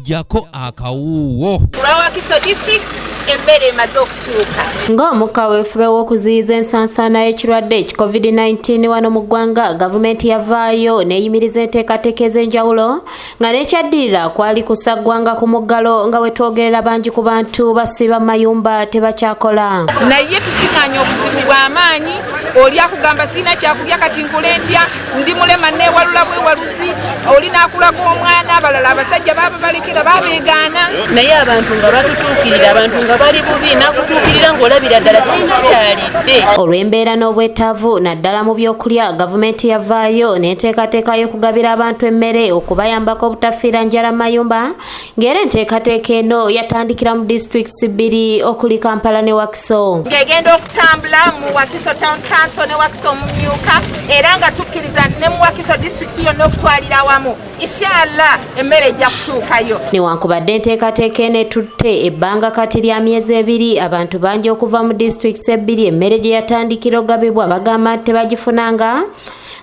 jako akawuwo. Wakiso district emmere emaze okutuuka. Ng'omukka weefube w'okuziyiza ensansana y'ekirwadde COVID-19 wano mu ggwanga, gavumenti yavaayo n'eyimiriza enteekateeka ez'enjawulo nga n'ekyaddirira kwali kussa ggwanga ku muggalo nga we twogerera bangi ku bantu basiba mayumba tebakyakola. Naye tusiŋŋaanya obuzibu bw'amaanyi, oli akugamba sina kyakulya kati nkule ntya, ndi mulema neewalula bwewaluzi, oli n'akulako omwana, abalala abasajja baaba balekera baabeegaana. Naye abantu nga batutuukirira, abantu nga bali bubi nakutuukirira ng'olabira ddala talina kyalidde. Olw'embeera n'obwetaavu naddala mu byokulya, gavumenti yavaayo n'enteekateeka y'okugabira abantu emmere okubayambako obutafiira njala mayumba, ng'era enteekateeka eno yatandikira mu disitulikisi 2 okuli Kampala ne Wakiso. Ng'egenda okutambula mu Wakiso Town Council ne Wakiso Mumyuka, era nga tukkiriza nti ne mu Wakiso disitulikiti yonna okutwalira awamu, inshallah emmere ejja kutuukayo. Newankubadde enteekateeka eno etutte ebbanga kati lya myezi 2, abantu bangi okuva mu disitulikisi 2 emmere gye yatandikira ogabibwa bagamba nti tebagifunanga,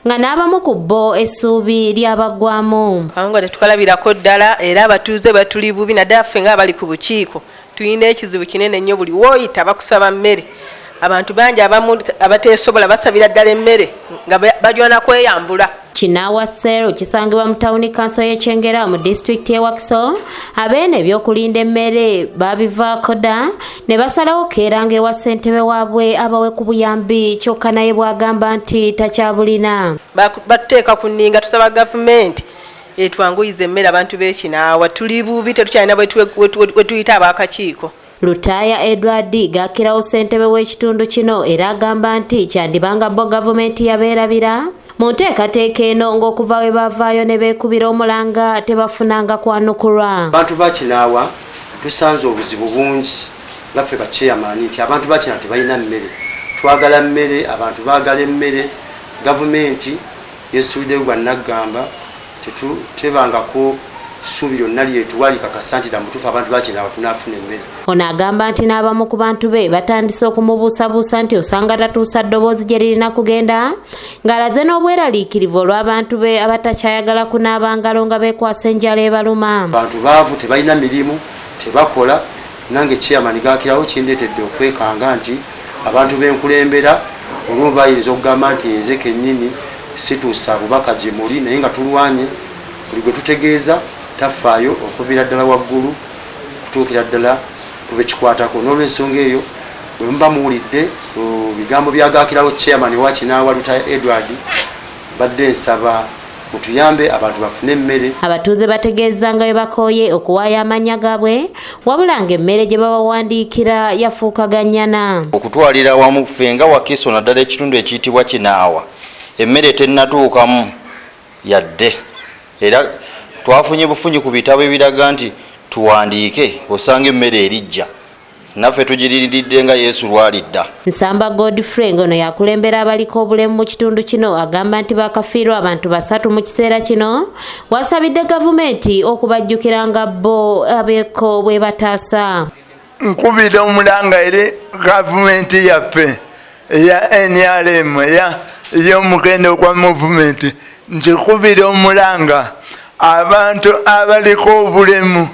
nga n'abamu ku bo essuubi lyabagwamu. Kawunga tetukalabirako ddala, era abatuuze batuli bubi, naddala ffe nga abali ku bukiiko tulina ekizibu kinene nnyo. Buli wooyita bakusaba mmere. Abantu bangi abamu abateesobola basabira ddala emmere nga bajwana kweyambula. Kinaawa kisangibwa mu tawuni kanso y'Ekyengera mu disitulikiti y'e Wakiso, abeene ebyokulinda emmere babivaako dda ne basalawo keeranga ewa ssentebe waabwe abawe ku buyambi, kyokka naye bw'agamba nti takyabulina. Batuteeka ku nninga, tusaba gavumenti etwanguyiza emmere abantu b'e Kinaawa. Tuli bubi, tetukyalina we tuyita ab'akakiiko. Lutaaya Edward gaakirawo ssentebe w'ekitundu kino era agamba nti kyandibanga bo gavumenti yabeerabira mu nteekateeka eno ng'okuva we bavaayo ne beekubira omulanga tebafunanga kwanukulwa. Abantu ba Kinaawa tusanze obuzibu bungi ngaffe bakyeyamaani nti abantu ba Kinaawa tebalina mmere. Twagala mmere, abantu baagala emmere. Gavumenti yesuuliddeyo gwannaggamba, tebangako ssuubi lyonna lyetuwa likakasa nti mutuufu abantu ba Kinaawa tunaafuna emmere. Ono agamba nti n'abamu ku bantu be batandise okumubuusabuusa nti osanga tatuusa ddoboozi gye lirina kugenda, ng'alaze n'obweraliikirivu olw'abantu be abatakyayagala kunaaba ngalo nga beekwasa enjala ebaluma. Abantu baavu, tebalina mirimu, tebakola. Nange chairman gaakirawo kindeetedde okwekanga nti abantu b'enkulembera olumu bayinza okugamba nti nze kennyini situusa bubaka gye muli, naye nga tulwanye buli gwe tutegeeza tafaayo okuviira ddala waggulu kutuukira ddala ku bekikwatako. N'olw'ensonga eyo bwe muba muwulidde bigambo byagaakirawo chairman wa Kinaawa Lutaaya Edward, badde nsaba mutuyambe abantu bafune emmere. Abatuuze bategeeza nga bwe bakooye okuwaayo amannya gaabwe, wabula ng'emmere gye babawandiikira yafuukaganyana. Okutwalira wamu ffe nga Wakiso naddala ekitundu ekiyitibwa Kinaawa, emmere tennatuukamu yadde, era twafunye bufunyi ku bitabo ebiraga nti tuwandiike osanga emmere erijja, naffe tugiriridde nga Yesu lwalidda. Nsamba Godfrey ngono yakulembera abaliko obulemu mu kitundu kino agamba nti bakafiirwa abantu 3 mu kiseera kino, wasabidde gavumenti okubajjukira nga bo abeeko bwe bataasa. Nkubira omulanga eri gavumenti yaffe eya NRM ey'omugendo gwa movement, nkikubira omulanga abantu abaliko obulemu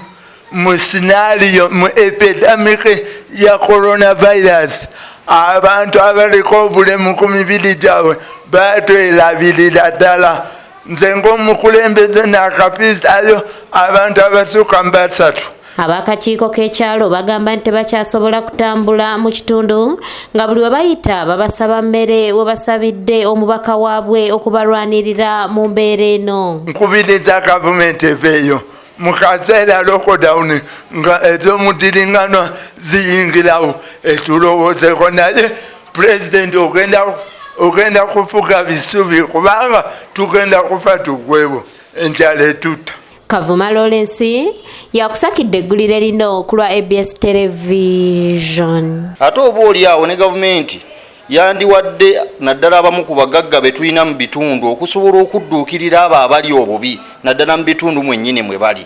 mu scenario mu epidemic ya coronavirus, abantu abaliko obulemu ku mibiri gyabwe batwerabirira ddala. Nze ng'omukulembeze n'akapiisaayo abantu abasukka mu 3. Ab'akakiiko k'ekyalo bagamba nti tebakyasobola kutambula mu kitundu nga buli we bayita babasaba mmere we basabidde omubaka waabwe okubalwanirira mu mbeera eno. Nkubiriza gavumenti eveeyo mu kaseera lockdown nga ez'omudiringanwa ziyingirawo, etulowoozeeko, naye pulezidenti ogenda kufuga bisubi kubanga tugenda kufa tugwewo enjala etutta. Kavuma Lawrence yakusakidde eggulire lino ku lwa ABS Television. Ate oba oli awo ne gavumenti yandiwadde naddala abamu ku bagagga be tulina mu bitundu okusobola okudduukirira abo abali obubi naddala mu bitundu mwennyini mwe bali.